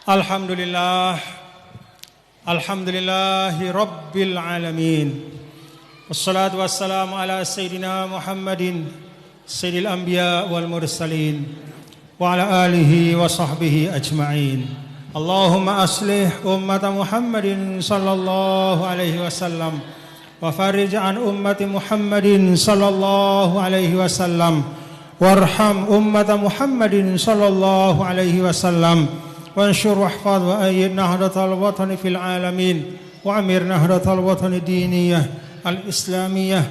Alhamdulillah, alhamdulillahi rabbil alamin. Wassalatu wassalamu ala sayyidina Muhammadin sayyidil anbiya wal mursalin wa ala alihi wa sahbihi ajma'in. Allahumma aslih ummata Muhammadin sallallahu alaihi wasallam wa farij an ummati Muhammadin sallallahu alaihi wasallam warham ummata Muhammadin sallallahu alaihi wasallam. وانشر واحفظ وأيد نهضة الوطن في العالمين وأمر نهضة الوطن الدينية الإسلامية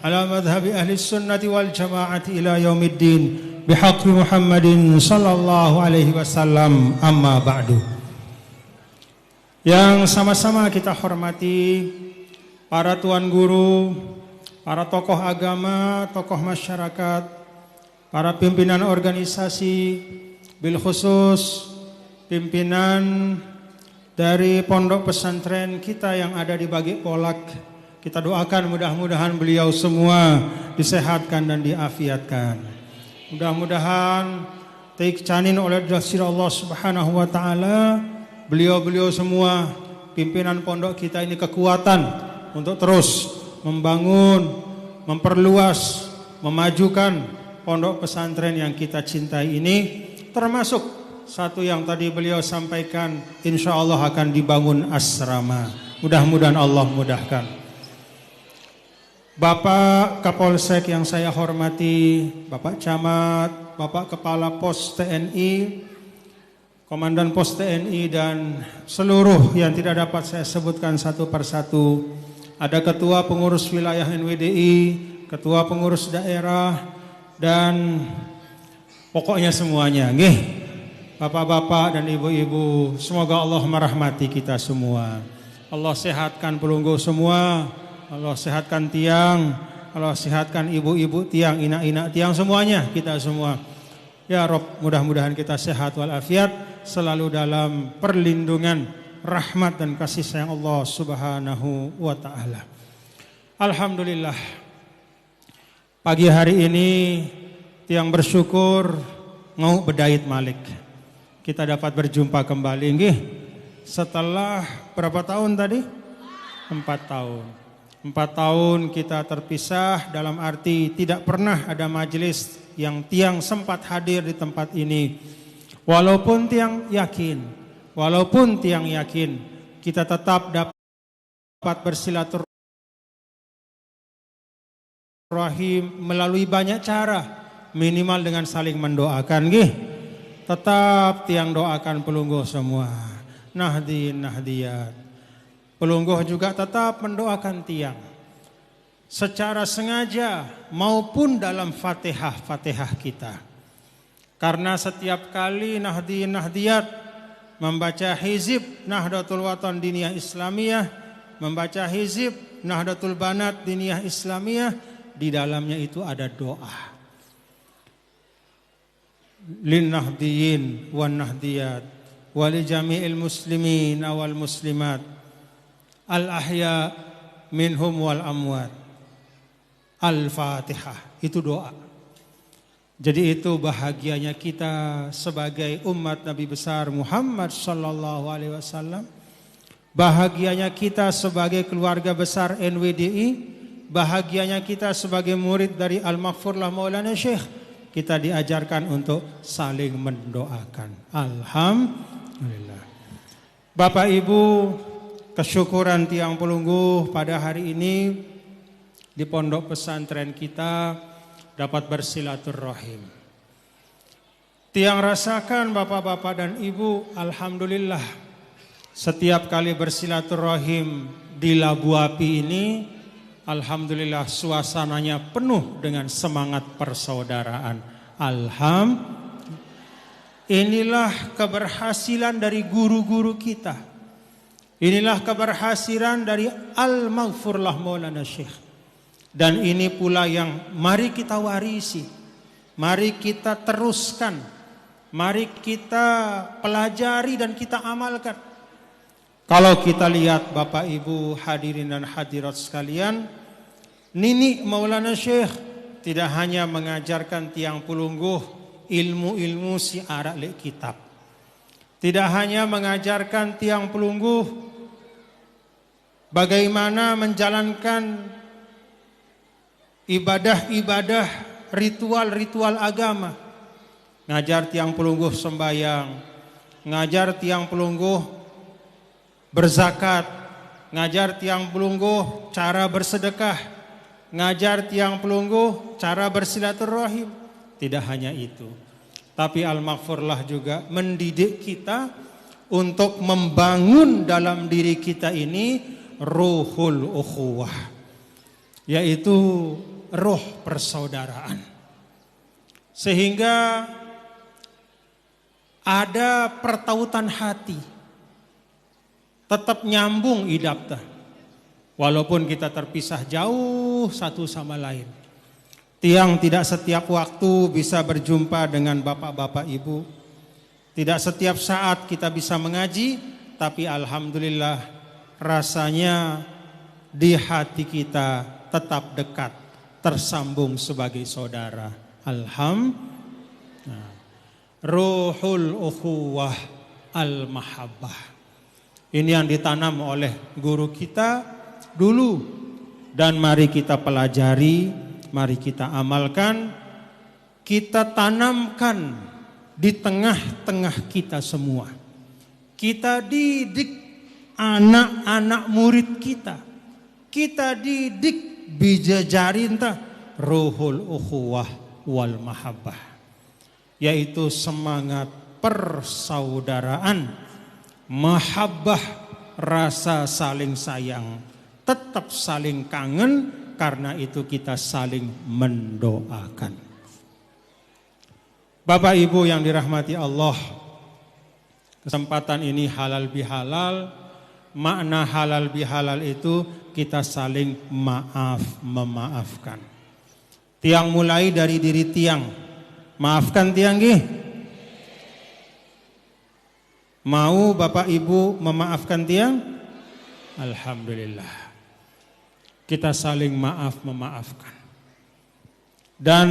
على مذهب أهل السنة والجماعة إلى يوم الدين بحق محمد صلى الله عليه وسلم أما بعد. Yang sama-sama kita hormati para tuan guru, para tokoh agama, tokoh masyarakat, para pimpinan organisasi, bil khusus pimpinan dari pondok pesantren kita yang ada di Bagi Polak. Kita doakan mudah-mudahan beliau semua disehatkan dan diafiatkan. Mudah-mudahan taikcanin oleh dasir Allah Subhanahu wa taala beliau-beliau semua pimpinan pondok kita ini kekuatan untuk terus membangun, memperluas, memajukan pondok pesantren yang kita cintai ini, termasuk satu yang tadi beliau sampaikan, insya Allah akan dibangun asrama. Mudah-mudahan Allah mudahkan. Bapak Kapolsek yang saya hormati, Bapak Camat, Bapak Kepala Pos TNI, Komandan Pos TNI dan seluruh yang tidak dapat saya sebutkan satu persatu. Ada Ketua Pengurus Wilayah NWDI, Ketua Pengurus Daerah, dan pokoknya semuanya. Nggih. Bapak-bapak dan ibu-ibu, semoga Allah merahmati kita semua. Allah sehatkan pelunggu semua, Allah sehatkan tiang, Allah sehatkan ibu-ibu tiang, inak-inak tiang, semuanya, kita semua. Ya Rob, mudah-mudahan kita sehat walafiat, selalu dalam perlindungan, rahmat dan kasih sayang Allah Subhanahu wa ta'ala. Alhamdulillah, pagi hari ini tiang bersyukur mau bedait malik. Kita dapat berjumpa kembali, nggih. Setelah berapa tahun tadi? 4 tahun. 4 tahun kita terpisah, dalam arti tidak pernah ada majelis yang tiang sempat hadir di tempat ini. Walaupun tiang yakin, kita tetap dapat bersilaturahim melalui banyak cara, minimal dengan saling mendoakan, nggih. Tetap tiang doakan pelungguh semua, nahdiyat. Pelungguh juga tetap mendoakan tiang secara sengaja maupun dalam fatihah kita. Karena setiap kali nahdiyat membaca hizib Nahdlatul Watan Diniyah Islamiyah, membaca hizib Nahdlatul Banat Diniyah Islamiyah, di dalamnya itu ada doa. Lin nahdiyin wan nahdiyat wa li jami'il muslimin wal muslimat al ahya minhum wal amwat. Al-Fatihah, itu doa. Jadi itu bahagianya kita sebagai umat Nabi besar Muhammad sallallahu alaihi wasallam. Bahagianya kita sebagai keluarga besar NWDI, bahagianya kita sebagai murid dari Al-Maghfurlah Maulana Syekh. Kita diajarkan untuk saling mendoakan. Alhamdulillah. Bapak Ibu, kesyukuran tiang pelungguh pada hari ini di pondok pesantren kita dapat bersilaturahim. Tiang rasakan bapak-bapak dan ibu, alhamdulillah, setiap kali bersilaturahim di Labu Api ini, alhamdulillah suasananya penuh dengan semangat persaudaraan. Inilah keberhasilan dari guru-guru kita. Inilah keberhasilan dari Al-Maghfurlah Maulana Syekh. Dan ini pula yang mari kita warisi, mari kita teruskan, mari kita pelajari dan kita amalkan. Kalau kita lihat Bapak Ibu hadirin dan hadirat sekalian, Nini Maulana Syekh tidak hanya mengajarkan tiang pelungguh ilmu-ilmu siarak lek kitab. tidak hanya mengajarkan tiang pelungguh bagaimana menjalankan ibadah-ibadah, ritual-ritual agama, ngajar tiang pelungguh sembahyang, ngajar tiang pelungguh berzakat, ngajar tiang pelungguh cara bersedekah, ngajar tiang pelungguh cara bersilaturahim. Tidak hanya itu, tapi Al-Maghfurlah juga mendidik kita untuk membangun dalam diri kita ini ruhul ukhuwah, yaitu roh persaudaraan. Sehingga ada pertautan hati, tetap nyambung idapta, walaupun kita terpisah jauh satu sama lain. Tiang tidak setiap waktu bisa berjumpa dengan bapak-bapak ibu, tidak setiap saat kita bisa mengaji, tapi alhamdulillah rasanya di hati kita tetap dekat, tersambung sebagai saudara. Alhamdulillah. Ruhul ukhuwah al-mahabbah. Ini yang ditanam oleh guru kita dulu, dan mari kita pelajari, mari kita amalkan, kita tanamkan di tengah-tengah kita semua. Kita didik anak-anak murid kita. Kita didik bijajarinta ruhul ukhuwah wal mahabbah, yaitu semangat persaudaraan, mahabbah, rasa saling sayang, tetap saling kangen, karena itu kita saling mendoakan. Bapak Ibu yang dirahmati Allah, kesempatan ini halal bihalal. Makna halal bihalal itu kita saling maaf memaafkan. Tiang mulai dari diri tiang. Maafkan tiang nggih? Mau Bapak Ibu memaafkan tiang? Alhamdulillah. Kita saling maaf memaafkan. Dan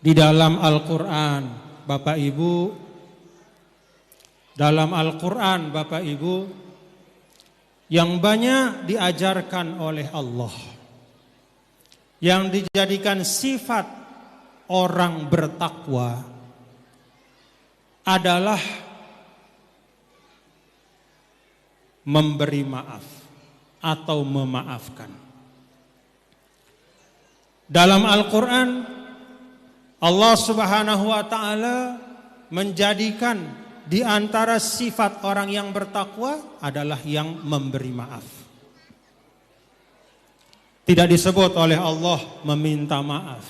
di dalam Al-Quran, Bapak Ibu, dalam Al-Quran Bapak Ibu, yang banyak diajarkan oleh Allah, yang dijadikan sifat orang bertakwa adalah memberi maaf atau memaafkan. Dalam Al-Quran, Allah Subhanahu wa Ta'ala menjadikan di antara sifat orang yang bertakwa adalah yang memberi maaf. Tidak disebut oleh Allah meminta maaf.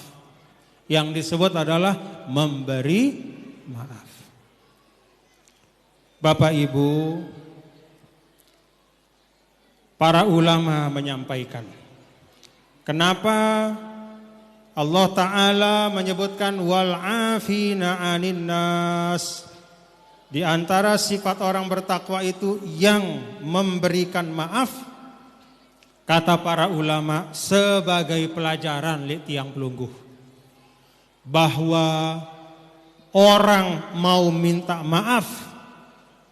Yang disebut adalah memberi maaf. Bapak Ibu, para ulama menyampaikan, kenapa Allah Ta'ala menyebutkan wal afina anin nas. Di antara sifat orang bertakwa itu yang memberikan maaf. Kata para ulama sebagai pelajaran li tiang pelungguh, bahwa orang mau minta maaf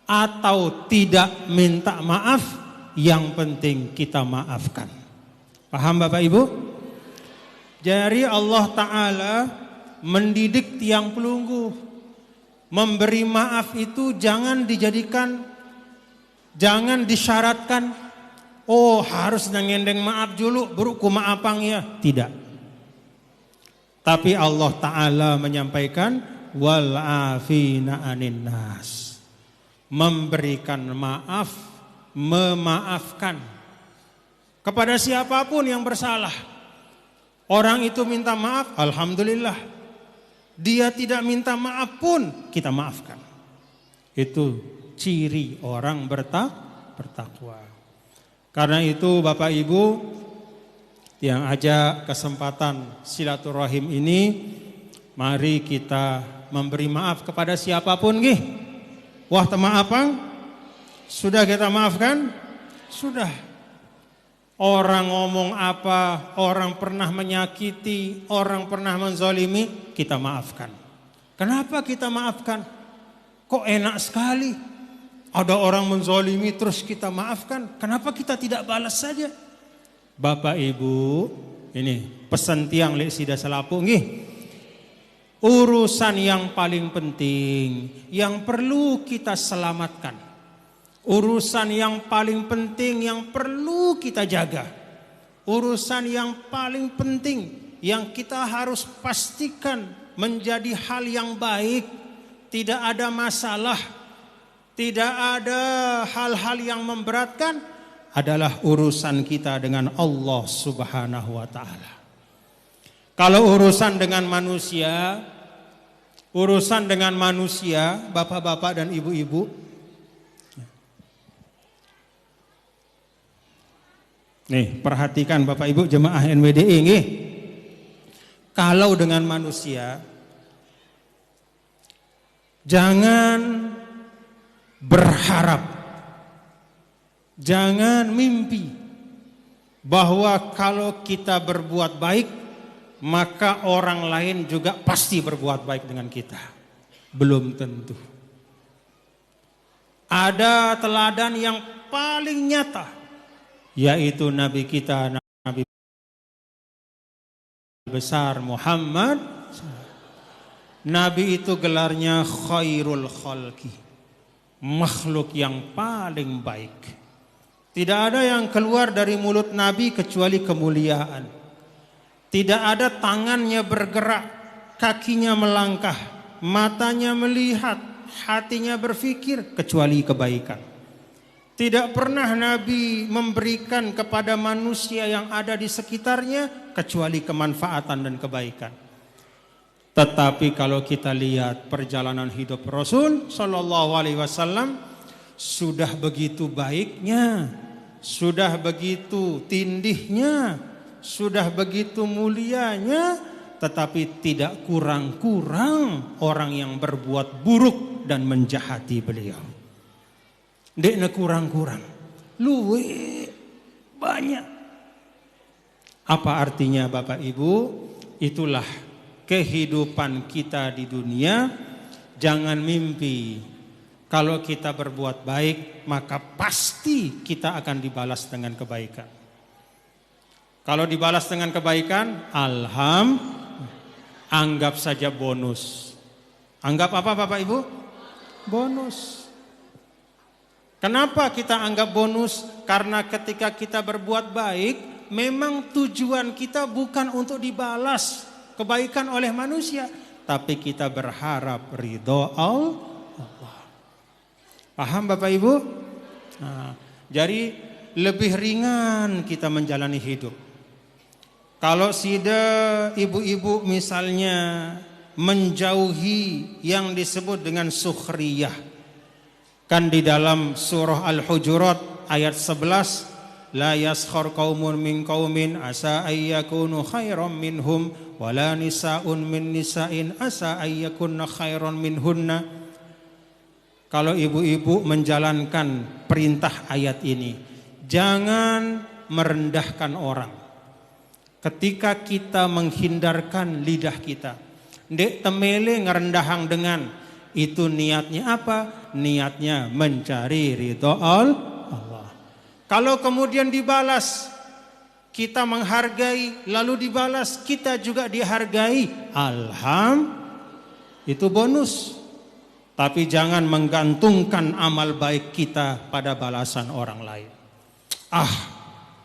atau tidak minta maaf, yang penting kita maafkan. Paham Bapak Ibu? Jadi Allah Ta'ala mendidik tiang pelungguh. Memberi maaf itu jangan dijadikan, jangan disyaratkan, oh harus ngendeng maaf dulu baru ku maafang ya. Tidak. Tapi Allah Ta'ala menyampaikan wal afina anin nas. Memberikan maaf, memaafkan kepada siapapun yang bersalah. Orang itu minta maaf, alhamdulillah. Dia tidak minta maaf pun kita maafkan. Itu ciri orang bertakwa. Karena itu Bapak Ibu yang ajak kesempatan silaturahim ini, mari kita memberi maaf kepada siapapun nggih. Wah temaafang? Sudah kita maafkan? Sudah. Orang ngomong apa, orang pernah menyakiti, orang pernah menzalimi, kita maafkan. Kenapa kita maafkan? Kok enak sekali. Ada orang menzolimi terus kita maafkan. Kenapa kita tidak balas saja? Bapak Ibu, ini pesan tiang lek sida selapu nggih. Urusan yang paling penting yang perlu kita selamatkan. Urusan yang paling penting yang perlu kita jaga. Urusan yang paling penting yang kita harus pastikan menjadi hal yang baik. Tidak ada masalah, tidak ada hal-hal yang memberatkan, adalah urusan kita dengan Allah Subhanahu wa taala. Kalau urusan dengan manusia, bapak-bapak dan ibu-ibu, nih perhatikan Bapak Ibu jemaah NWDI nggih. Kalau dengan manusia, jangan berharap, jangan mimpi bahwa kalau kita berbuat baik maka orang lain juga pasti berbuat baik dengan kita. Belum tentu. Ada teladan yang paling nyata, yaitu Nabi kita, Nabi besar Muhammad. Nabi itu gelarnya khairul khalqi, makhluk yang paling baik. Tidak ada yang keluar dari mulut Nabi kecuali kemuliaan. Tidak ada tangannya bergerak, kakinya melangkah, matanya melihat, hatinya berpikir kecuali kebaikan. Tidak pernah Nabi memberikan kepada manusia yang ada di sekitarnya kecuali kemanfaatan dan kebaikan. Tetapi kalau kita lihat perjalanan hidup Rasul Shallallahu Alaihi Wasallam, sudah begitu baiknya, sudah begitu tindihnya, sudah begitu mulianya, tetapi tidak kurang-kurang orang yang berbuat buruk dan menjahati beliau. Dekne kurang-kurang, luwe banyak. Apa artinya Bapak Ibu? Itulah kehidupan kita di dunia. Jangan mimpi kalau kita berbuat baik maka pasti kita akan dibalas dengan kebaikan. Kalau dibalas dengan kebaikan, anggap saja bonus. Anggap apa Bapak Ibu? Bonus. Kenapa kita anggap bonus? Karena ketika kita berbuat baik, memang tujuan kita bukan untuk dibalas kebaikan oleh manusia, tapi kita berharap ridho Allah. Paham Bapak Ibu? Nah, jadi lebih ringan kita menjalani hidup. Kalau sida ibu-ibu misalnya menjauhi yang disebut dengan sukhriyah, kan di dalam surah Al-Hujurat ayat 11, la yaskhar qaumun min qaumin asa ayyakunu khairam minhum wala nisa'un min nisa'in asa ayyakunna khairan minhunna. Kalau ibu-ibu menjalankan perintah ayat ini, jangan merendahkan orang. Ketika kita menghindarkan lidah kita, ndek temele ngerendahang dengan, itu niatnya apa? Niatnya mencari ridho Allah. Kalau kemudian dibalas, kita menghargai, lalu dibalas, kita juga dihargai, itu bonus. Tapi jangan menggantungkan amal baik kita pada balasan orang lain.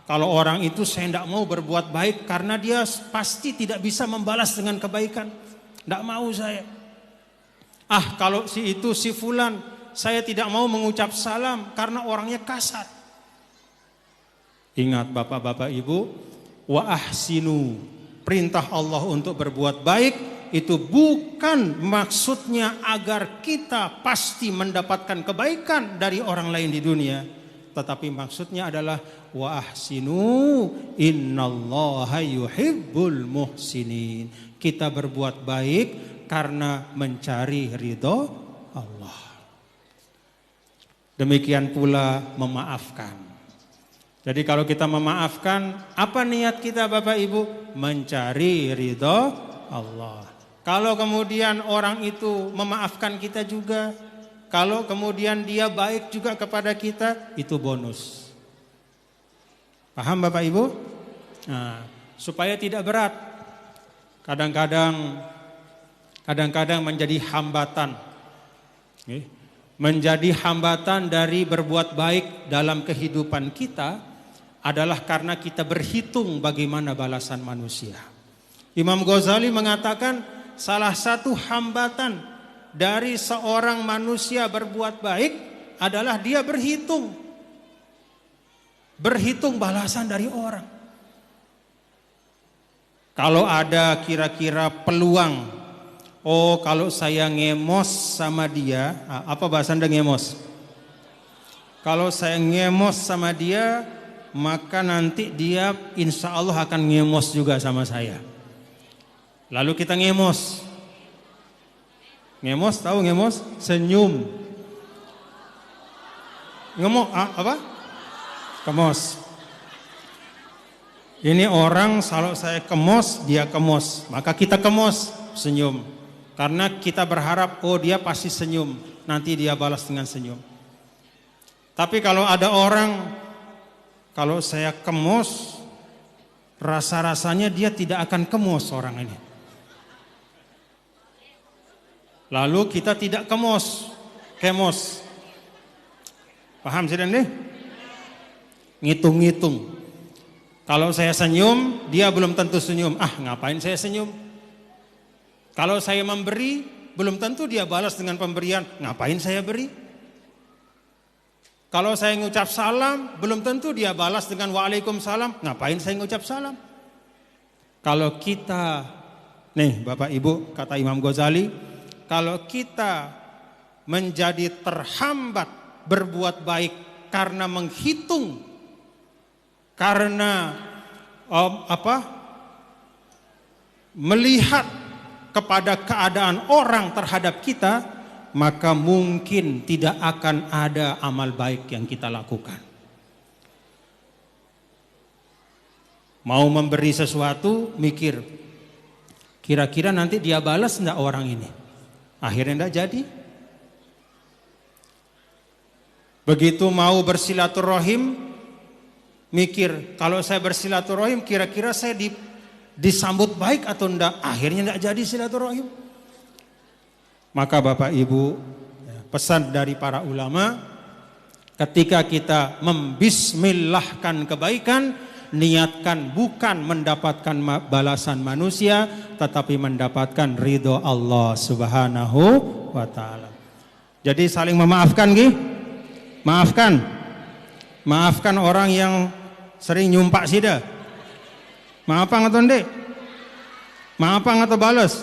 Kalau orang itu saya tidak mau berbuat baik karena dia pasti tidak bisa membalas dengan kebaikan, tidak mau saya. Kalau si itu si fulan, saya tidak mau mengucap salam karena orangnya kasar. Ingat Bapak-bapak Ibu, wa ahsinu, perintah Allah untuk berbuat baik itu bukan maksudnya agar kita pasti mendapatkan kebaikan dari orang lain di dunia, tetapi maksudnya adalah wa ahsinu innallaha yuhibbul muhsinin. Kita berbuat baik karena mencari ridho Allah. Demikian pula memaafkan. Jadi kalau kita memaafkan, apa niat kita Bapak Ibu? Mencari ridho Allah. Kalau kemudian orang itu memaafkan kita juga, Kalau kemudian dia baik juga kepada kita, itu bonus. Paham Bapak Ibu? Nah, supaya tidak berat. Kadang-kadang menjadi hambatan. Menjadi hambatan dari berbuat baik dalam kehidupan kita adalah karena kita berhitung bagaimana balasan manusia. Imam Ghazali mengatakan salah satu hambatan dari seorang manusia berbuat baik adalah dia berhitung balasan dari orang. Kalau ada kira-kira peluang, oh kalau saya ngemos sama dia, apa bahasa Anda ngemos? Kalau saya ngemos sama dia, maka nanti dia insya Allah akan ngemos juga sama saya. Lalu kita ngemos. Ngemos, tahu ngemos? Senyum. Apa? Kemos. Ini orang kalau saya kemos, dia kemos. Maka kita kemos, senyum. Karena kita berharap, oh dia pasti senyum. Nanti dia balas dengan senyum. Tapi kalau ada orang, kalau saya kemos, rasa-rasanya dia tidak akan kemos orang ini. Lalu kita tidak kemos. Paham sih deh? Ngitung-ngitung. Kalau saya senyum, dia belum tentu senyum. Ngapain saya senyum? Kalau saya memberi, belum tentu dia balas dengan pemberian. Ngapain saya beri? Kalau saya ngucap salam, belum tentu dia balas dengan waalaikumsalam. Ngapain saya ngucap salam? Kalau kita, nih Bapak Ibu, kata Imam Ghazali, kalau kita menjadi terhambat berbuat baik karena menghitung, karena melihat kepada keadaan orang terhadap kita, maka mungkin tidak akan ada amal baik yang kita lakukan. Mau memberi sesuatu, mikir, kira-kira nanti dia balas enggak orang ini? Akhirnya enggak jadi. Begitu mau bersilaturahim, mikir, kalau saya bersilaturahim kira-kira saya disambut baik atau enggak? Akhirnya enggak jadi silaturahim. Maka Bapak Ibu, pesan dari para ulama, ketika kita membismillahkan kebaikan, niatkan bukan mendapatkan balasan manusia, tetapi mendapatkan ridho Allah Subhanahu wa ta'ala. Jadi saling memaafkan, maafkan orang yang sering nyumpak sida. Maafkan atau ndek? Maafkan atau balas?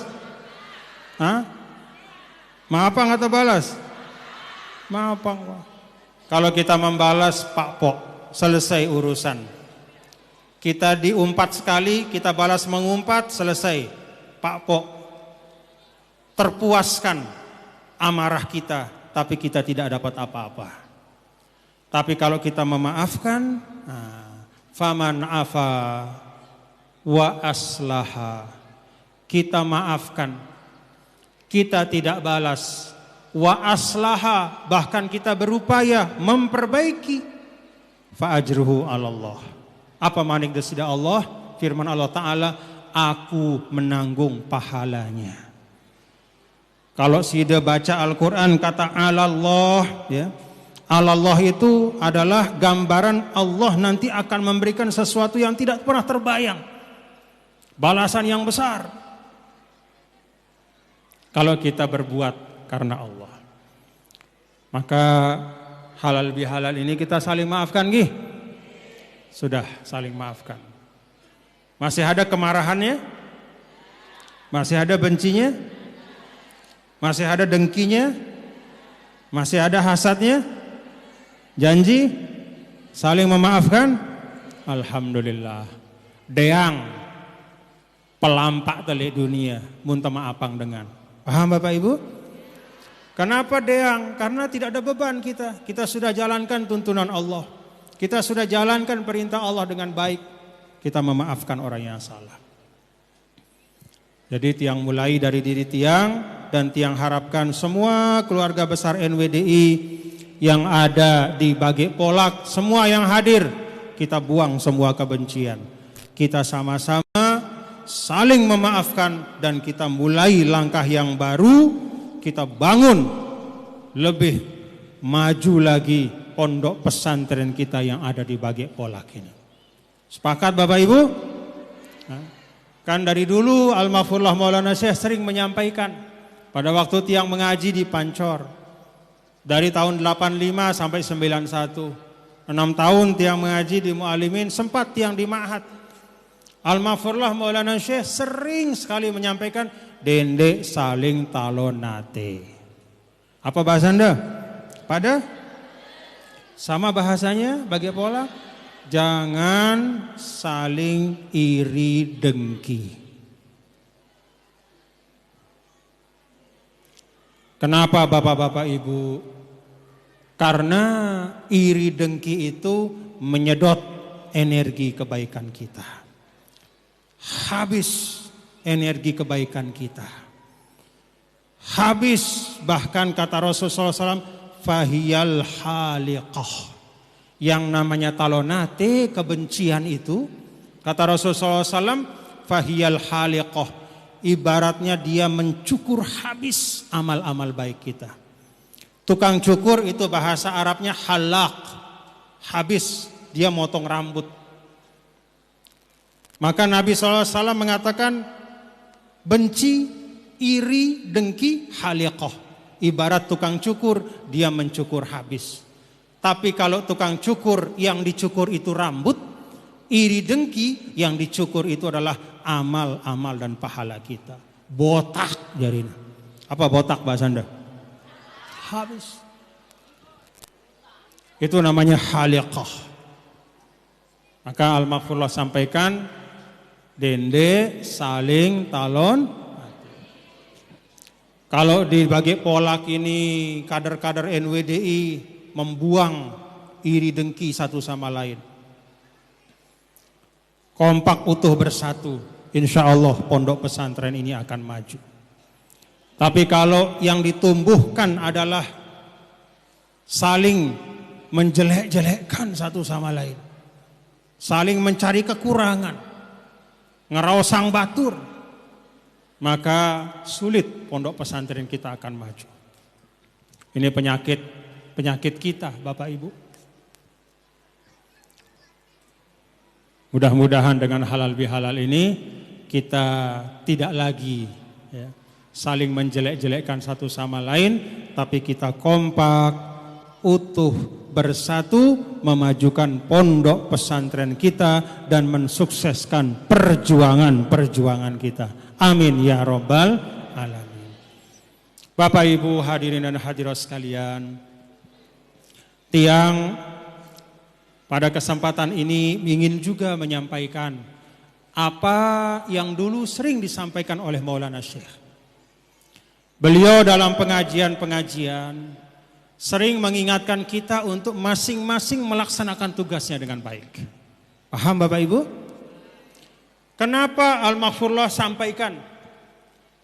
Maafkan atau balas? Maafkan. Kalau kita membalas, Pak Pok, selesai urusan. Kita diumpat sekali, kita balas mengumpat, selesai. Pak Pok, terpuaskan amarah kita, tapi kita tidak dapat apa-apa. Tapi kalau kita memaafkan, faman afa wa aslaha, kita maafkan, kita tidak balas, wa aslaha, bahkan kita berupaya memperbaiki, fa ajruhu 'alallah. Apa manik desida Allah? Firman Allah Ta'ala, aku menanggung pahalanya. Kalau sida baca Al-Quran kata alallah, ya, Allah itu adalah gambaran Allah nanti akan memberikan sesuatu yang tidak pernah terbayang. Balasan yang besar. Kalau kita berbuat karena Allah. Maka halal bihalal ini kita saling maafkan, gih. Sudah saling maafkan. Masih ada kemarahannya? Masih ada bencinya? Masih ada dengkinya? Masih ada hasadnya? Janji saling memaafkan? Alhamdulillah. Deang pelampak telik dunia muntah maafang dengan. Paham Bapak Ibu? Kenapa deang? Karena tidak ada beban kita. Kita sudah jalankan tuntunan Allah. Kita sudah jalankan perintah Allah dengan baik. Kita memaafkan orang yang salah. Jadi tiang mulai dari diri tiang, dan Tiang harapkan semua keluarga besar NWDI yang ada di Bage Polak, semua yang hadir, kita buang semua kebencian. Kita sama-sama saling memaafkan dan kita mulai langkah yang baru, kita bangun lebih maju lagi pondok pesantren kita yang ada di Bage Polak ini. Sepakat Bapak Ibu? Kan dari dulu Al-Mahfurullah Maulana Syekh sering menyampaikan pada waktu Tiang mengaji di Pancor dari tahun 85 sampai 91, 6 tahun Tiang mengaji di Mu'alimin, sempat Tiang di Ma'had. Al-Mahfurullah Maulana Syekh sering sekali menyampaikan dende saling talonate. Apa bahasa Anda? Pada sama bahasanya Bage Polak. Jangan saling iri dengki. Kenapa Bapak-bapak Ibu? Karena iri dengki itu menyedot energi kebaikan kita. Habis energi kebaikan kita. Habis, bahkan kata Rasulullah SAW, fahiyal haliqah. Yang namanya talonate, kebencian itu, kata Rasulullah SAW, fahiyal haliqah, ibaratnya dia mencukur habis amal-amal baik kita. Tukang cukur itu bahasa Arabnya halaq, habis, dia motong rambut. Maka Nabi SAW mengatakan, benci, iri, dengki, haliqah, ibarat tukang cukur, dia mencukur habis. Tapi kalau tukang cukur yang dicukur itu rambut, iri dengki yang dicukur itu adalah amal-amal dan pahala kita. Botak jadinya. Apa botak bahasa Anda? Habis. Itu namanya haliqah. Maka Al-Mahfurullah sampaikan, dende saling talon. Kalau di Bage Polak ini kader-kader NWDI membuang iri dengki satu sama lain, kompak utuh bersatu, insya Allah pondok pesantren ini akan maju. Tapi kalau yang ditumbuhkan adalah saling menjelek-jelekkan satu sama lain, saling mencari kekurangan, ngeraosang batur, maka sulit pondok pesantren kita akan maju. Ini penyakit kita Bapak Ibu. Mudah-mudahan dengan halal bihalal ini kita tidak lagi saling menjelek-jelekkan satu sama lain, tapi kita kompak, utuh, bersatu memajukan pondok pesantren kita dan mensukseskan perjuangan kita. Amin ya Rabbal Alamin. Bapak Ibu hadirin dan hadirat sekalian, Tiang pada kesempatan ini ingin juga menyampaikan apa yang dulu sering disampaikan oleh Maulana Syekh. Beliau dalam pengajian-pengajian sering mengingatkan kita untuk masing-masing melaksanakan tugasnya dengan baik. Paham Bapak Ibu? Kenapa Al-Mahfurullah sampaikan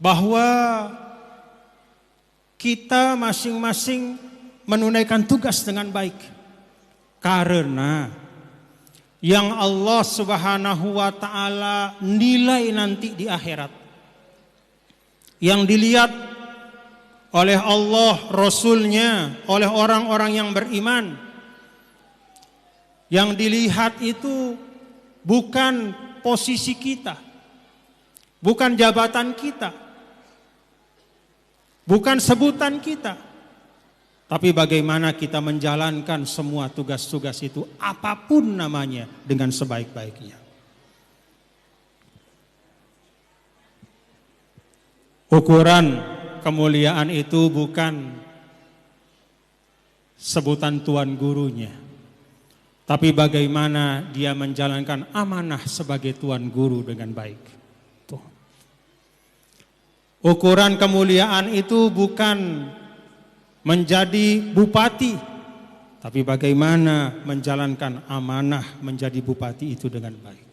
bahwa kita masing-masing menunaikan tugas dengan baik? Karena yang Allah Subhanahu wa ta'ala nilai nanti di akhirat, yang dilihat oleh Allah, Rasulnya, oleh orang-orang yang beriman, yang dilihat itu bukan posisi kita, bukan jabatan kita, bukan sebutan kita, tapi bagaimana kita menjalankan semua tugas-tugas itu, apapun namanya, dengan sebaik-baiknya. Ukuran kemuliaan itu bukan sebutan tuan gurunya, tapi bagaimana dia menjalankan amanah sebagai tuan guru dengan baik. Tuh. Ukuran kemuliaan itu bukan menjadi bupati, tapi bagaimana menjalankan amanah menjadi bupati itu dengan baik.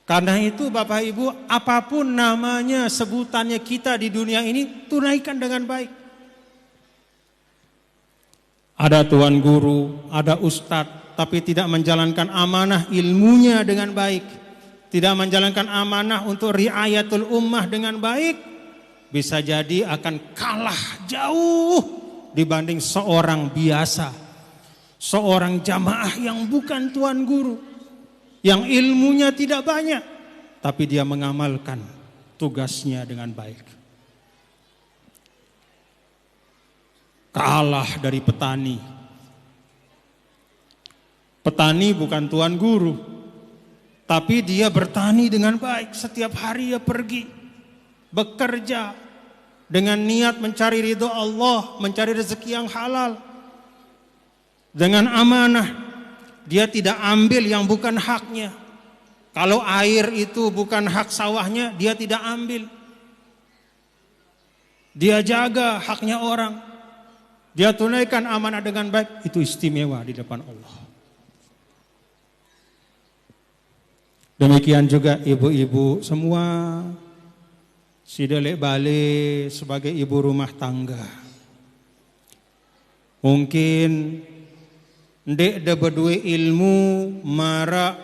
Karena itu Bapak Ibu, apapun namanya, sebutannya kita di dunia ini, tunaikan dengan baik. Ada tuan guru, ada ustadz, tapi tidak menjalankan amanah ilmunya dengan baik, tidak menjalankan amanah untuk riayatul ummah dengan baik, bisa jadi akan kalah jauh dibanding seorang biasa, seorang jamaah yang bukan tuan guru, yang ilmunya tidak banyak, tapi dia mengamalkan tugasnya dengan baik. Kalah dari petani. Petani bukan tuan guru, tapi dia bertani dengan baik. Setiap hari dia pergi bekerja dengan niat mencari ridho Allah, mencari rezeki yang halal. Dengan amanah, dia tidak ambil yang bukan haknya. Kalau air itu bukan hak sawahnya, dia tidak ambil. Dia jaga haknya orang. Dia tunaikan amanah dengan baik, itu istimewa di depan Allah. Demikian juga ibu-ibu semua, si delek bale sebagai ibu rumah tangga. Mungkin ndek de berdua ilmu mara,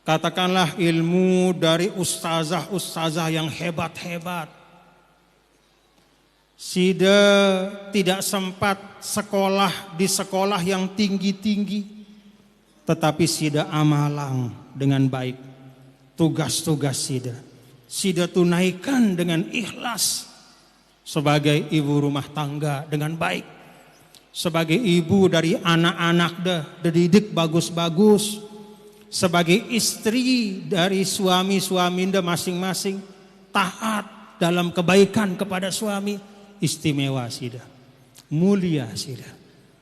katakanlah ilmu dari ustazah-ustazah yang hebat-hebat. Sida tidak sempat sekolah di sekolah yang tinggi-tinggi, tetapi sida amalang dengan baik tugas-tugas sida. Sida tunaikan dengan ikhlas sebagai ibu rumah tangga dengan baik. Sebagai ibu dari anak-anak dididik bagus-bagus. Sebagai istri dari suami-suami masing-masing taat dalam kebaikan kepada suami. Istimewa sida, mulia sida.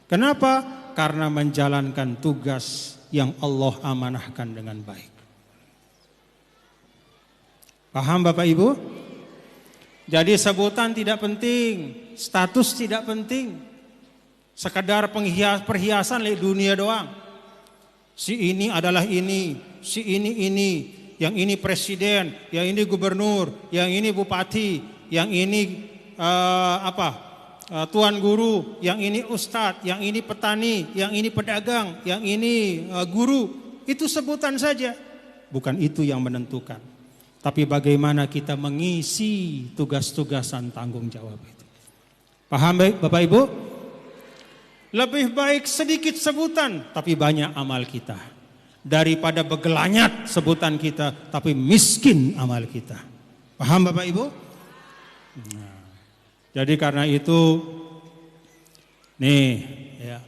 Kenapa? Karena menjalankan tugas yang Allah amanahkan dengan baik. Paham Bapak Ibu? Jadi sebutan tidak penting, status tidak penting. Sekedar perhiasan di dunia doang. Si ini adalah ini, si ini, yang ini presiden, yang ini gubernur, yang ini bupati, yang ini tuan guru, yang ini ustadz, yang ini petani, yang ini pedagang, yang ini guru. Itu sebutan saja, bukan itu yang menentukan. Tapi bagaimana kita mengisi tugas-tugasan tanggung jawab itu. Paham baik Bapak Ibu? Lebih baik sedikit sebutan tapi banyak amal kita, daripada begelanyat sebutan kita tapi miskin amal kita. Paham Bapak Ibu? Nah, jadi karena itu nih ya,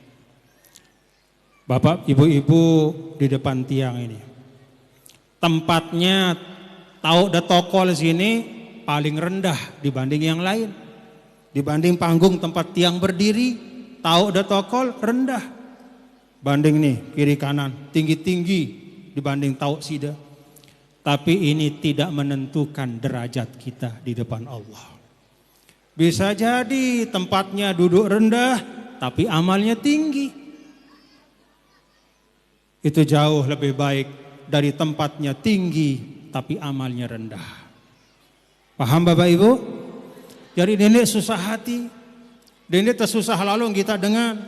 Bapak Ibu-ibu di depan tiang ini, tempatnya tahu de tokol sini paling rendah dibanding yang lain. Dibanding panggung tempat tiang berdiri, tahu de tokol rendah. Banding nih kiri kanan tinggi-tinggi dibanding tahu sida. Tapi ini tidak menentukan derajat kita di depan Allah. Bisa jadi tempatnya duduk rendah tapi amalnya tinggi. Itu jauh lebih baik dari tempatnya tinggi tapi amalnya rendah. Paham Bapak Ibu? Jadi nenek susah hati. Nenek tersusah lalu kita dengan.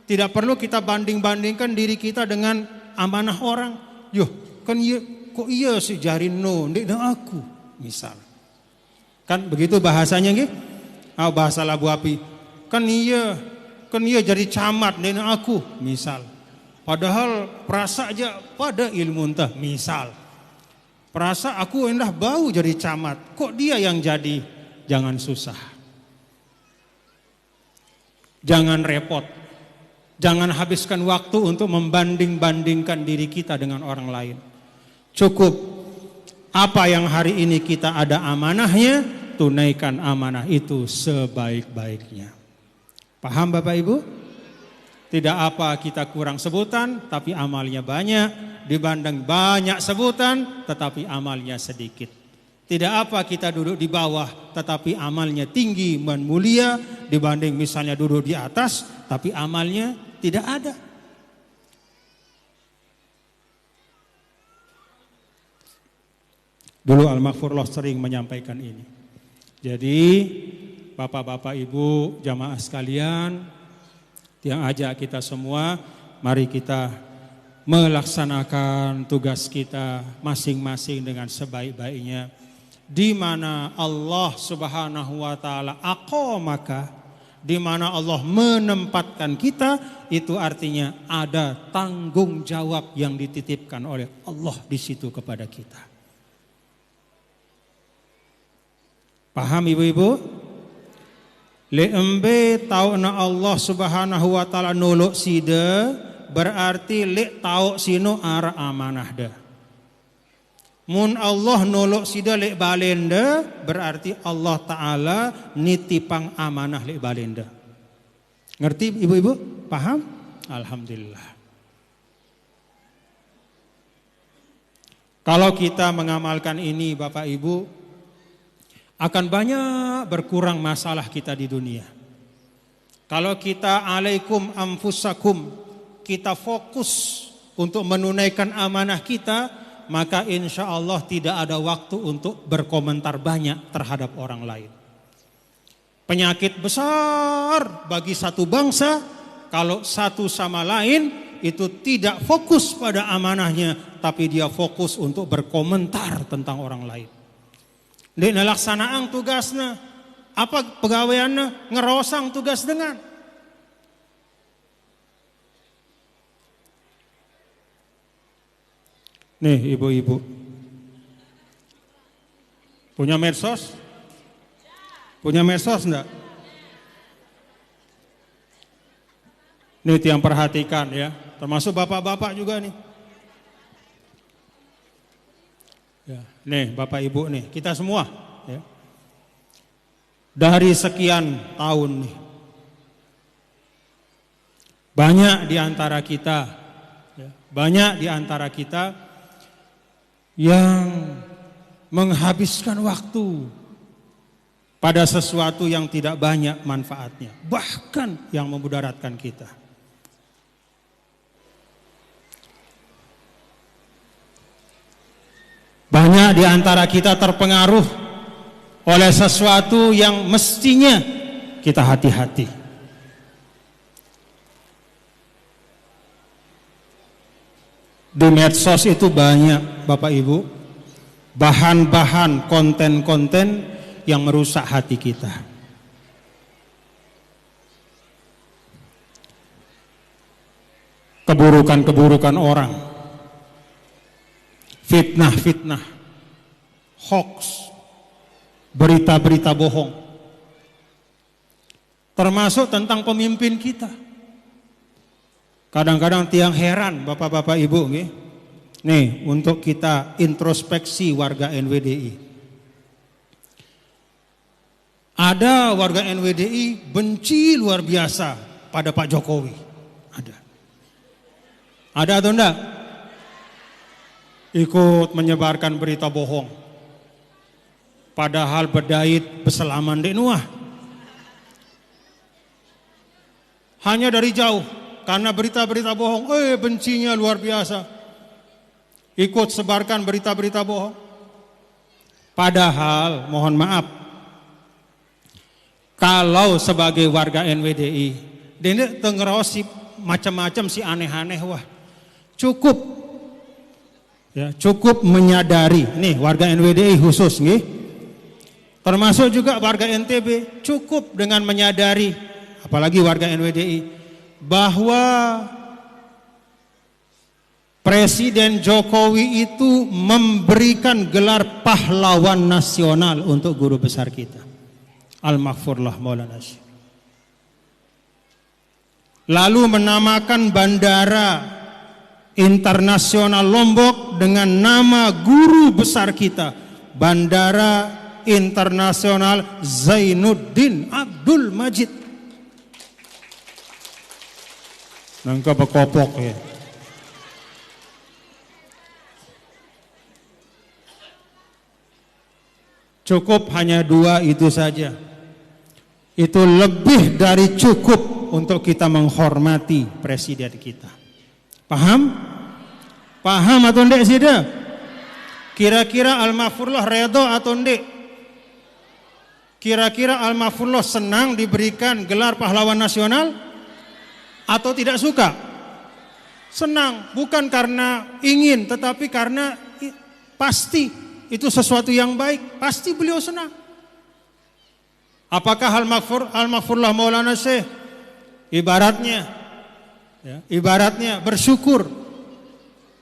Tidak perlu kita banding-bandingkan diri kita dengan amanah orang. Yoh kan iya, kok iya sih jari no, ndek aku misal. Kan begitu bahasanya nggih? Bahasa Labu Api. Kan iya jadi camat ndek aku misal. Padahal perasa aja pada ilmu entah misal. Perasa aku endah bau jadi camat. Kok dia yang jadi? Jangan susah. Jangan repot. Jangan habiskan waktu untuk membanding-bandingkan diri kita dengan orang lain. Cukup apa yang hari ini kita ada amanahnya, tunaikan amanah itu sebaik-baiknya. Paham Bapak Ibu? Tidak apa kita kurang sebutan, tapi amalnya banyak. Dibanding banyak sebutan, tetapi amalnya sedikit. Tidak apa kita duduk di bawah, tetapi amalnya tinggi dan mulia. Dibanding misalnya duduk di atas, tapi amalnya tidak ada. Dulu Al-Maghfurullah sering menyampaikan ini. Jadi Bapak-bapak Ibu jamaah sekalian yang ajak kita semua, mari kita melaksanakan tugas kita masing-masing dengan sebaik-baiknya. Di mana Allah Subhanahu wa taala aqamaka, di mana Allah menempatkan kita, itu artinya ada tanggung jawab yang dititipkan oleh Allah di situ kepada kita. Paham ibu-ibu? Leembe tauna Allah Subhanahu wa taala nolok sida, berarti lek tau sino ara amanah dah. Mun Allah nolok sida lek balenda, berarti Allah Ta'ala nitipang amanah lek balenda. Ngerti ibu-ibu? Paham? Alhamdulillah. Kalau kita mengamalkan ini Bapak Ibu, akan banyak berkurang masalah kita di dunia. Kalau kita alaikum anfusakum, kita fokus untuk menunaikan amanah kita, maka insya Allah tidak ada waktu untuk berkomentar banyak terhadap orang lain. Penyakit besar bagi satu bangsa, kalau satu sama lain itu tidak fokus pada amanahnya, tapi dia fokus untuk berkomentar tentang orang lain. Di nalaksanaan tugasnya, apa pegawaiannya, ngerosang tugas dengan. Nih ibu-ibu, punya medsos? Punya medsos enggak? Nih yang perhatikan ya, termasuk bapak-bapak juga nih. Ya, nih bapak ibu nih, kita semua ya. Dari sekian tahun nih, banyak di antara kita ya, banyak di antara kita yang menghabiskan waktu pada sesuatu yang tidak banyak manfaatnya, bahkan yang memudaratkan kita. Banyak di antara kita terpengaruh oleh sesuatu yang mestinya kita hati-hati. Di medsos itu banyak Bapak Ibu bahan-bahan konten-konten yang merusak hati kita. Keburukan-keburukan orang, fitnah-fitnah, hoax, berita-berita bohong, termasuk tentang pemimpin kita. Kadang-kadang tiang heran Bapak-bapak Ibu nih untuk kita introspeksi warga NWDI. Ada warga NWDI benci luar biasa pada Pak Jokowi. Ada atau enggak? Ikut menyebarkan berita bohong. Padahal berdait beselaman di Nuah. Hanya dari jauh, karena berita-berita bohong, bencinya luar biasa. Ikut sebarkan berita-berita bohong. Padahal, mohon maaf, kalau sebagai warga NWDI, dia tengerosip macam-macam si aneh-aneh, wah, cukup, ya, cukup menyadari. Nih warga NWDI khusus, nih, termasuk juga warga NTB, cukup dengan menyadari, apalagi warga NWDI, bahwa Presiden Jokowi itu memberikan gelar pahlawan nasional untuk guru besar kita, Al-Maghfurullah Maulana Syekh. Lalu menamakan bandara internasional Lombok dengan nama guru besar kita, Bandara Internasional Zainuddin Abdul Majid. Nangka bekopok ya. Cukup hanya dua itu saja. Itu lebih dari cukup untuk kita menghormati presiden kita. Paham? Paham atau enggak sih dah? Kira-kira Al-Mahfurullah redo atau enggak? Kira-kira Al-Mahfurullah senang diberikan gelar pahlawan nasional atau tidak suka? Senang, bukan karena ingin, tetapi karena pasti itu sesuatu yang baik, pasti beliau senang. Apakah Al-Mahfurullah Maulana Syekh ibaratnya bersyukur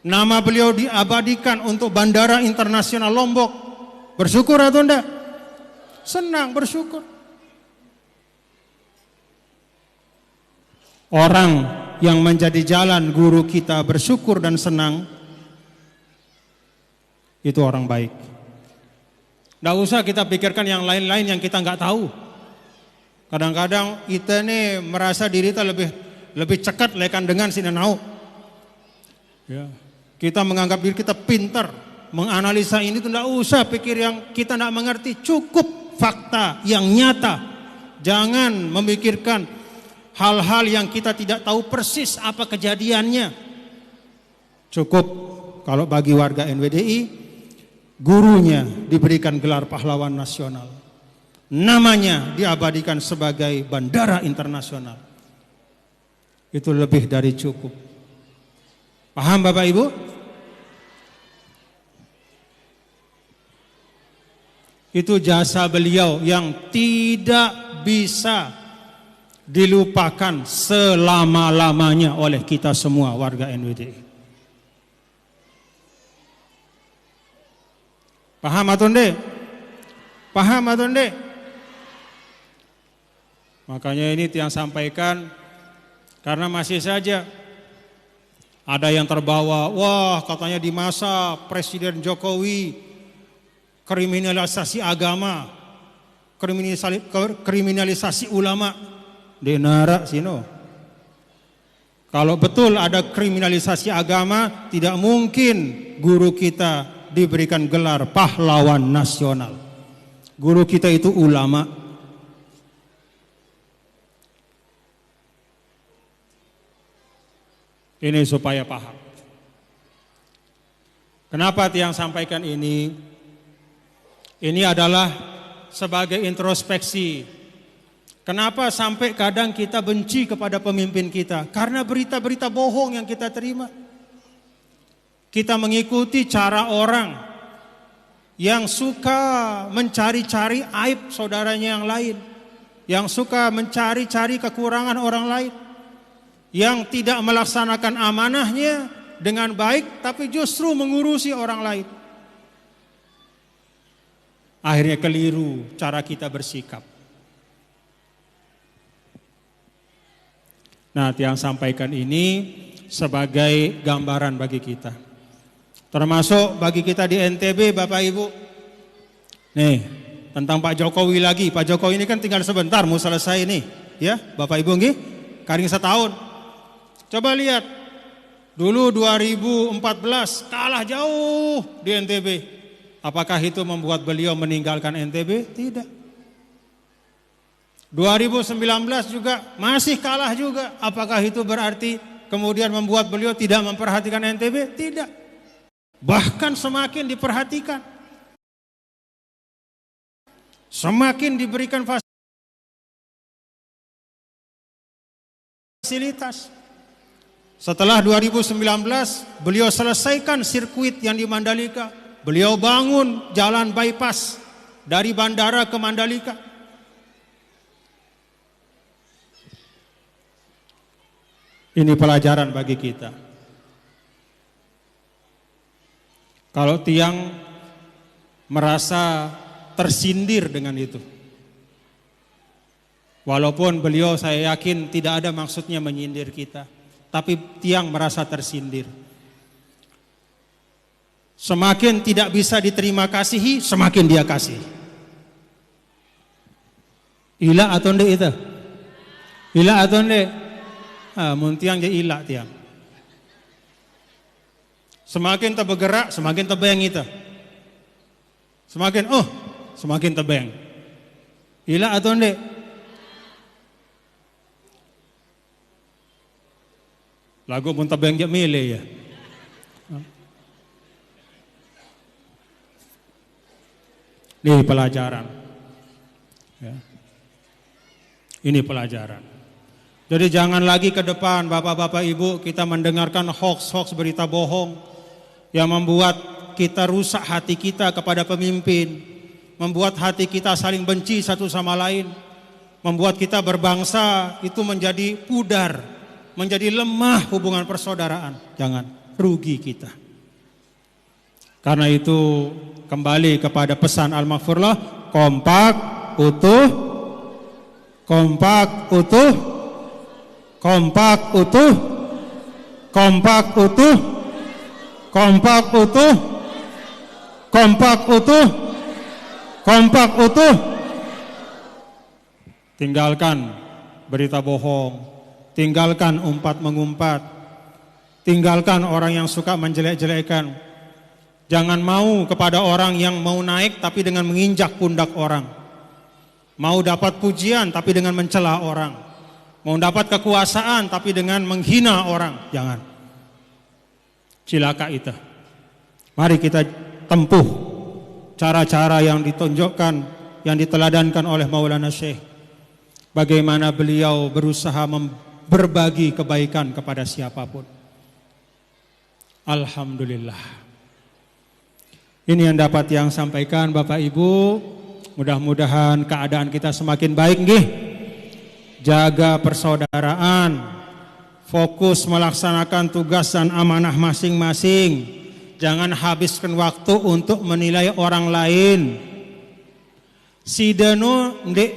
nama beliau diabadikan untuk Bandara Internasional Lombok, bersyukur atau enggak? Senang, bersyukur. Orang yang menjadi jalan guru kita bersyukur dan senang, itu orang baik. Tidak usah kita pikirkan yang lain-lain yang kita nggak tahu. Kadang-kadang kita nih merasa diri kita lebih cekat lekan dengan sinenau. Ya. Kita menganggap diri kita pintar, menganalisa ini tuh tidak usah pikir yang kita tidak mengerti, cukup fakta yang nyata. Jangan memikirkan hal-hal yang kita tidak tahu persis apa kejadiannya. Cukup kalau bagi warga NWDI, gurunya diberikan gelar pahlawan nasional, namanya diabadikan sebagai Bandara Internasional. Itu lebih dari cukup. Paham Bapak Ibu? Itu jasa beliau yang tidak bisa dilupakan selama-lamanya oleh kita semua warga NWDI. Paham atau enggak? Paham atau enggak? Makanya ini yang sampaikan karena masih saja ada yang terbawa, wah katanya di masa Presiden Jokowi kriminalisasi agama, kriminalisasi ulama, denara sino. Kalau betul ada kriminalisasi agama, tidak mungkin guru kita diberikan gelar pahlawan nasional. Guru kita itu ulama. Ini supaya paham. Kenapa tiang sampaikan ini? Ini adalah sebagai introspeksi. Kenapa sampai kadang kita benci kepada pemimpin kita? Karena berita-berita bohong yang kita terima. Kita mengikuti cara orang yang suka mencari-cari aib saudaranya yang lain, yang suka mencari-cari kekurangan orang lain, yang tidak melaksanakan amanahnya dengan baik tapi justru mengurusi orang lain. Akhirnya keliru cara kita bersikap. Nah, yang sampaikan ini sebagai gambaran bagi kita. Termasuk bagi kita di NTB Bapak Ibu. Nih, tentang Pak Jokowi lagi. Pak Jokowi ini kan tinggal sebentar mau selesai nih, ya, Bapak Ibu nggih? Karing setahun. Coba lihat. Dulu 2014 kalah jauh di NTB. Apakah itu membuat beliau meninggalkan NTB? Tidak. 2019 juga masih kalah juga. Apakah itu berarti kemudian membuat beliau tidak memperhatikan NTB? Tidak. Bahkan semakin diperhatikan. Semakin diberikan fasilitas. Setelah 2019 beliau selesaikan sirkuit yang di Mandalika. Beliau bangun jalan bypass dari bandara ke Mandalika. Ini pelajaran bagi kita. Kalau tiang merasa tersindir dengan itu, walaupun beliau saya yakin tidak ada maksudnya menyindir kita, tapi tiang merasa tersindir. Semakin tidak bisa diterima kasihi, semakin dia kasih. Ila atau ndek itu? Ila atau ndek? Muntiang je ila tiang. Semakin terbergerak, semakin tebeng itu. Semakin tebeng. Ila atau ndek? Lagu pun tebeng je milih ya. Ini pelajaran. Ya. Ini pelajaran. Jadi jangan lagi ke depan Bapak-bapak Ibu kita mendengarkan hoax-hoax berita bohong yang membuat kita rusak hati kita kepada pemimpin, membuat hati kita saling benci satu sama lain, membuat kita berbangsa itu menjadi pudar, menjadi lemah hubungan persaudaraan. Jangan, rugi kita. Karena itu kembali kepada pesan Al-Maghfurlah, kompak, utuh, kompak, utuh, kompak, utuh, kompak, utuh, kompak, utuh, kompak, utuh, kompak, utuh. Tinggalkan berita bohong, tinggalkan umpat mengumpat, tinggalkan orang yang suka menjelek-jelekan. Jangan mau kepada orang yang mau naik tapi dengan menginjak pundak orang. Mau dapat pujian tapi dengan mencela orang. Mau dapat kekuasaan tapi dengan menghina orang. Jangan. Cilaka itu. Mari kita tempuh cara-cara yang ditunjukkan, yang diteladankan oleh Maulana Syekh. Bagaimana beliau berusaha berbagi kebaikan kepada siapapun. Alhamdulillah. Ini yang dapat yang sampaikan Bapak Ibu. Mudah-mudahan keadaan kita semakin baik nggih. Jaga persaudaraan, fokus melaksanakan tugas dan amanah masing-masing. Jangan habiskan waktu untuk menilai orang lain. Si deno ndek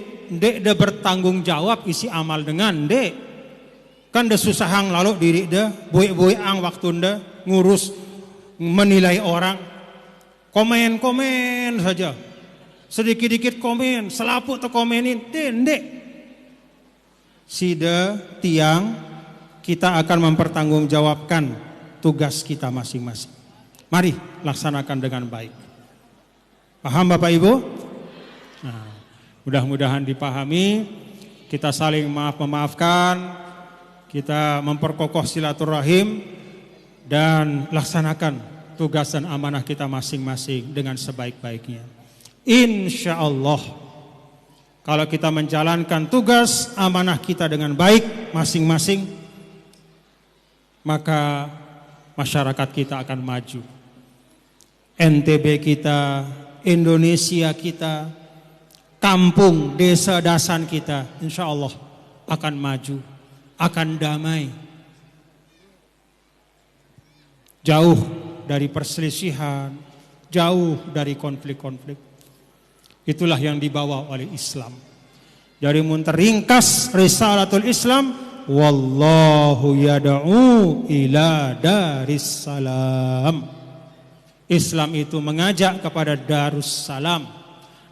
de bertanggung jawab isi amal dengan ndek. Kan de susahang lalu diri de boy-boyang waktu de ngurus menilai orang. Komen-komen saja. Sedikit-dikit komen, selaput te komenin, ndek. Sida tiang kita akan mempertanggungjawabkan tugas kita masing-masing. Mari laksanakan dengan baik. Paham Bapak Ibu? Nah, mudah-mudahan dipahami. Kita saling maaf-memaafkan, kita memperkokoh silaturahim dan laksanakan tugas dan amanah kita masing-masing dengan sebaik-baiknya. Insya Allah, kalau kita menjalankan tugas amanah kita dengan baik masing-masing, maka masyarakat kita akan maju. NTB kita, Indonesia kita, kampung, desa, dasan kita, insya Allah akan maju, akan damai. Jauh dari perselisihan, jauh dari konflik-konflik. Itulah yang dibawa oleh Islam. Dari ringkas risalatul Islam, wallahu yad'u ila darissalam. Islam itu mengajak kepada darussalam.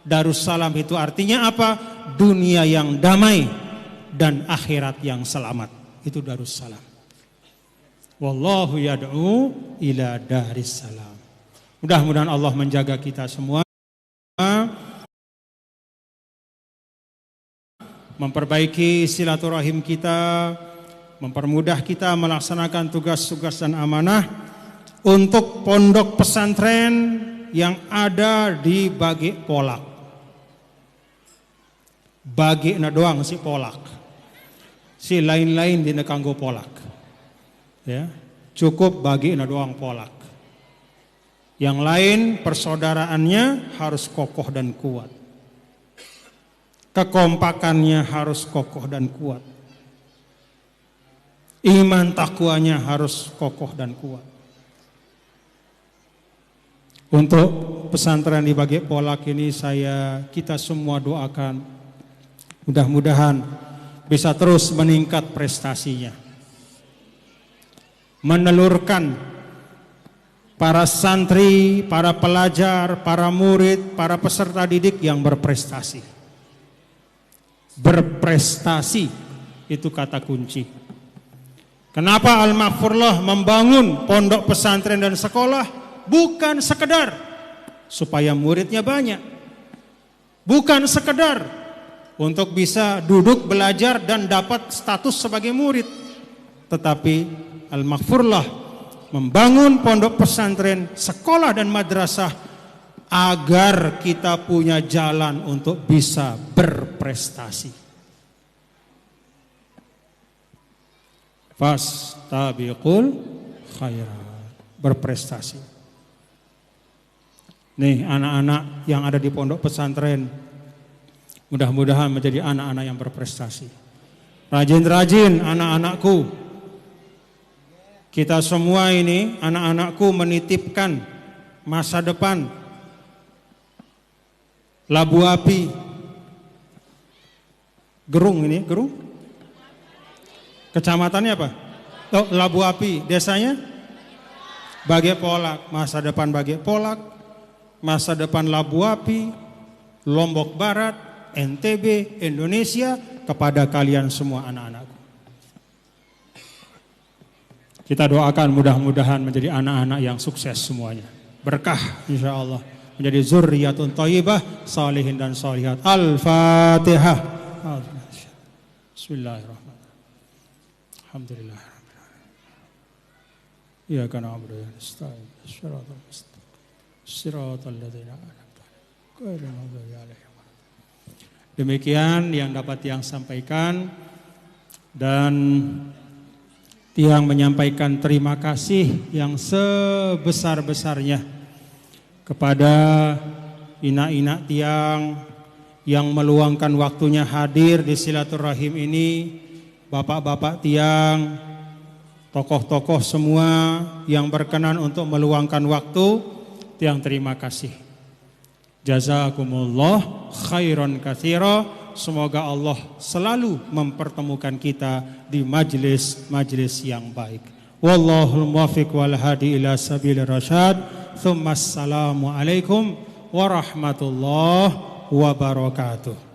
Darussalam itu artinya apa? Dunia yang damai dan akhirat yang selamat. Itu darussalam. Wallahu yad'u ila darissalam. Mudah-mudahan Allah menjaga kita semua, memperbaiki silaturahim kita, mempermudah kita melaksanakan tugas-tugas dan amanah untuk pondok pesantren yang ada di Bagi Polak. Bagi na doang si Polak. Si lain-lain di nekanggo Polak. Ya, cukup bagi na doang Polak. Yang lain persaudaraannya harus kokoh dan kuat. Kekompakannya harus kokoh dan kuat. Iman takwanya harus kokoh dan kuat. Untuk pesantren di Bagi Polak ini kita semua doakan mudah-mudahan bisa terus meningkat prestasinya. Menelurkan para santri, para pelajar, para murid, para peserta didik yang berprestasi. Berprestasi itu kata kunci. Kenapa Al-Maghfurlah membangun pondok pesantren dan sekolah? Bukan sekedar supaya muridnya banyak. Bukan sekedar untuk bisa duduk belajar dan dapat status sebagai murid. Tetapi Al-Maghfurlah membangun pondok pesantren, sekolah dan madrasah agar kita punya jalan untuk bisa berprestasi. Fastabiqul khairat, berprestasi. Nih anak-anak yang ada di pondok pesantren, mudah-mudahan menjadi anak-anak yang berprestasi. Rajin-rajin anak-anakku. Kita semua ini, anak-anakku, menitipkan masa depan. Labu Api, Gerung ini, Gerung? Kecamatannya apa? Oh, Labu Api, desanya? Bage Polak, masa depan Bage Polak. Masa depan Labu Api, Lombok Barat, NTB, Indonesia, kepada kalian semua anak-anakku. Kita doakan mudah-mudahan menjadi anak-anak yang sukses semuanya. Berkah insya Allah. Menjadi zurriyatun thayyibah, salihin dan salihat. Al-Fatihah. Bismillahirrahmanirrahim. Alhamdulillah. Iyyaka na'budu wa nasta'in. Shiratal mustaqim. Shiratal ladzina an'amta 'alaihim ghairil maghdubi 'alaihim. Demikian yang dapat Tiang sampaikan, dan Tiang menyampaikan terima kasih yang sebesar-besarnya kepada inak-inak Tiang yang meluangkan waktunya hadir di silaturahim ini, bapak-bapak Tiang, tokoh-tokoh semua yang berkenan untuk meluangkan waktu. Tiang terima kasih. Jazakumullah khairan katsira. Semoga Allah selalu mempertemukan kita di majlis-majlis yang baik. Wallahul muwaffiq wal hadi ila sabilir rasyad. Tsumma assalamu alaikum warahmatullahi wabarakatuh.